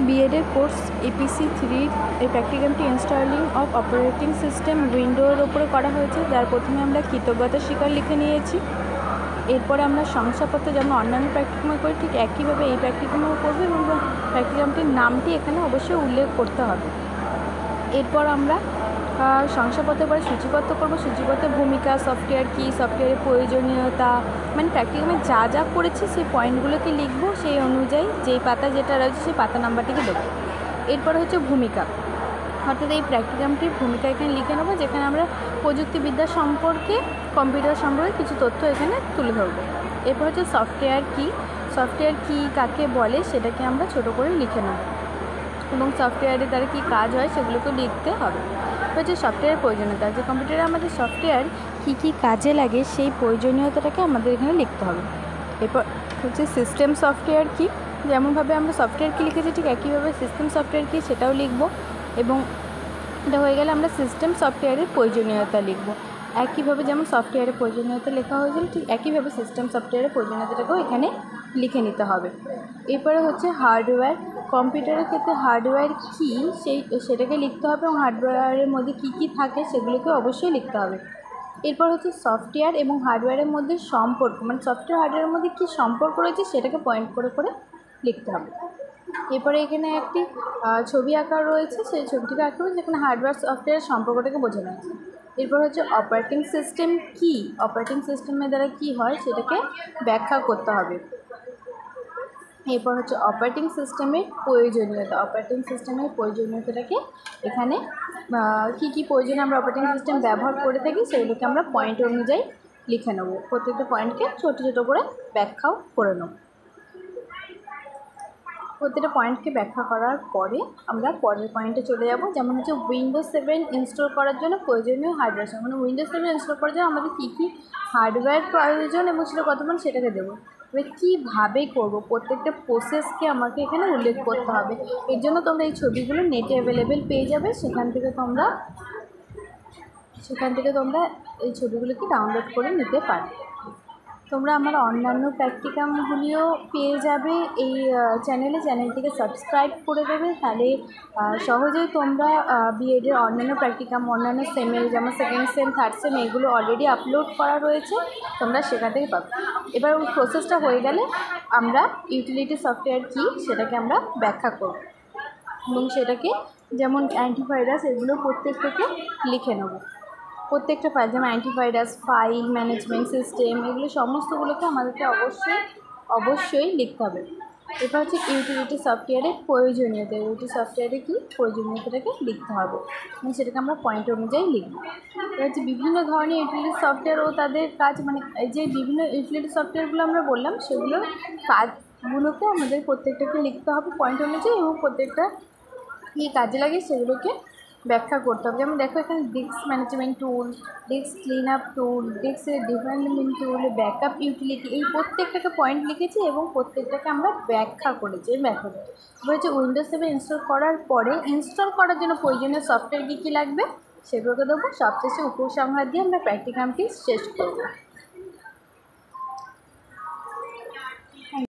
বিএডের course EPC 3 এই প্র্যাকটিক্যামটি installing of operating system উইন্ডোর ওপরে করা হয়েছে, যার প্রথমে আমরা কৃতজ্ঞতা স্বীকার লিখে নিয়েছি। এরপরে আমরা শংসাপত্র যেমন অন্যান্য প্র্যাকটিক্যামে করি ঠিক একইভাবে এই প্র্যাকটিক্যামেও করবো এবং প্র্যাকটিক্যামটির নামটি এখানে অবশ্যই উল্লেখ করতে হবে। এরপর আমরা শংসাপত্রের পরে সূচিপত্র করবো। সূচিপত্রের ভূমিকা, সফটওয়্যার কী, সফটওয়্যারের প্রয়োজনীয়তা, মানে প্র্যাকটিক্যামে যা যা করেছি সেই পয়েন্টগুলোকে লিখবো, সেই অনুযায়ী যেই পাতা যেটা রয়েছে সেই পাতা নাম্বারটিকে দেবো। এরপরে হচ্ছে ভূমিকা, অর্থাৎ এই প্র্যাকটিক্যামটির ভূমিকা এখানে লিখে নেবো, যেখানে আমরা প্রযুক্তিবিদ্যা সম্পর্কে, কম্পিউটার সম্পর্কে কিছু তথ্য এখানে তুলে ধরবো। এরপর হচ্ছে সফটওয়্যার কী, সফটওয়্যার কী কাকে বলে সেটাকে আমরা ছোট করে লিখে নেব এবং সফটওয়্যারে তারা কী কাজ হয় সেগুলোকে লিখতে হবে। হচ্ছে সফটওয়্যারের প্রয়োজনীয়তা, যে কম্পিউটারে আমাদের সফটওয়্যার কী কী কাজে লাগে সেই প্রয়োজনীয়তাটাকে আমাদের এখানে লিখতে হবে। এরপর হচ্ছে সিস্টেম সফটওয়্যার কী, যেমনভাবে আমরা সফটওয়্যার কী লিখেছি ঠিক একইভাবে সিস্টেম সফটওয়্যার কী সেটাও লিখব এবং এটা হয়ে গেলে আমরা সিস্টেম সফটওয়্যারের প্রয়োজনীয়তা লিখব। একইভাবে যেমন সফটওয়্যারের প্রয়োজনীয়তা লেখা হয়েছিল ঠিক একইভাবে সিস্টেম সফটওয়্যারের প্রয়োজনীয়তাটাকেও এখানে লিখে নিতে হবে। এরপরে হচ্ছে হার্ডওয়্যার, কম্পিউটারের ক্ষেত্রে হার্ডওয়্যার কী সেটাকে লিখতে হবে এবং হার্ডওয়্যারের মধ্যে কী কী থাকে সেগুলোকে অবশ্যই লিখতে হবে। এরপর হচ্ছে সফটওয়্যার এবং হার্ডওয়্যারের মধ্যে সম্পর্ক, মানে সফটওয়্যার হার্ডওয়্যারের মধ্যে কী সম্পর্ক রয়েছে সেটাকে পয়েন্ট করে করে লিখতে হবে। এরপরে এখানে একটি ছবি আঁকা রয়েছে, সেই ছবিটিকে আঁকতে হবে যেখানে হার্ডওয়্যার সফটওয়্যারের সম্পর্কটাকে বোঝানো হয়েছে। এরপর হচ্ছে অপারেটিং সিস্টেম কী, অপারেটিং সিস্টেমের দ্বারা কী হয় সেটাকে ব্যাখ্যা করতে হবে। এরপর হচ্ছে অপারেটিং সিস্টেমের প্রয়োজনীয়তা, অপারেটিং সিস্টেমের প্রয়োজনীয়তাটাকে এখানে কী কী প্রয়োজনে আমরা অপারেটিং সিস্টেম ব্যবহার করে থাকি সেগুলোকে আমরা পয়েন্ট অনুযায়ী লিখে নেব। প্রত্যেকটা পয়েন্টকে ছোটো ছোটো করে ব্যাখ্যাও করে নেব। প্রত্যেকটা পয়েন্টকে ব্যাখ্যা করার পরে আমরা পরের পয়েন্টে চলে যাব, যেমন হচ্ছে উইন্ডোজ 7 ইনস্টল করার জন্য প্রয়োজনীয় হার্ডওয়্যার, মানে উইন্ডোজ 7 ইনস্টল করার জন্য আমাদের কী কী হার্ডওয়্যার প্রয়োজন এবং সেটা কত মান সেটাকে দেবো। এবার কীভাবে করবো প্রত্যেকটা প্রসেসকে আমাকে এখানে উল্লেখ করতে হবে। এর জন্য তোমরা এই ছবিগুলো নেটে অ্যাভেলেবেল পেয়ে যাবে, সেখান থেকে তোমরা এই ছবিগুলোকে ডাউনলোড করে নিতে পারো। তোমরা আমার অন্যান্য প্র্যাকটিক্যামগুলিও পেয়ে যাবে এই চ্যানেলটিকে সাবস্ক্রাইব করে দেবে, তাহলে সহজেই তোমরা বিএডের অন্যান্য প্র্যাকটিক্যাম, অন্যান্য সেমের যেমন সেকেন্ড সেম, থার্ড সেম এগুলো অলরেডি আপলোড করা রয়েছে, তোমরা সেখান থেকে পাবে। এবার ওই প্রসেসটা হয়ে গেলে আমরা ইউটিলিটি সফটওয়্যার কী সেটাকে আমরা ব্যাখ্যা করব এবং সেটাকে যেমন অ্যান্টিভাইরাস এগুলো প্রত্যেকটাকে লিখে নেব। প্রত্যেকটা ফাইল যেমন অ্যান্টিভাইরাস, ফাইল ম্যানেজমেন্ট সিস্টেম, এগুলো সমস্তগুলোকে আমাদেরকে অবশ্যই লিখতে হবে। এটা হচ্ছে ইউটিলিটি সফটওয়্যারের প্রয়োজনীয়তা, ইউটিলিটি সফটওয়্যারে কি প্রয়োজনীয়তাটাকে লিখতে হবে এবং সেটাকে আমরা পয়েন্ট অনুযায়ী লিখব। এটা হচ্ছে বিভিন্ন ধরনের ইউটিলিটি সফটওয়্যার ও তাদের কাজ, মানে যে বিভিন্ন ইউটিলিটি সফটওয়্যারগুলো আমরা বললাম সেগুলোর কাজগুলোকে আমাদের প্রত্যেকটাকে লিখতে হবে পয়েন্ট অনুযায়ী এবং প্রত্যেকটা কী কাজে লাগে সেগুলোকে ব্যাখ্যা করতে হবে। যেমন দেখো এখানে disk management tool, disk clean up tool, ডিস্কের ডেভেলপমেন্ট টুল, ব্যাকআপ ইউটিলিটি, এই প্রত্যেকটাকে পয়েন্ট লিখেছি এবং প্রত্যেকটাকে আমরা ব্যাখ্যা করেছি। ব্যাখ্যা হচ্ছে উইন্ডোজ 7 ইনস্টল করার পরে ইনস্টল করার জন্য প্রয়োজনীয় সফটওয়্যার কী কী লাগবে সেগুলোকে দেবো। সবশেষে উপসংহার দিয়ে আমরা প্র্যাকটিক্যামটি শেষ করব।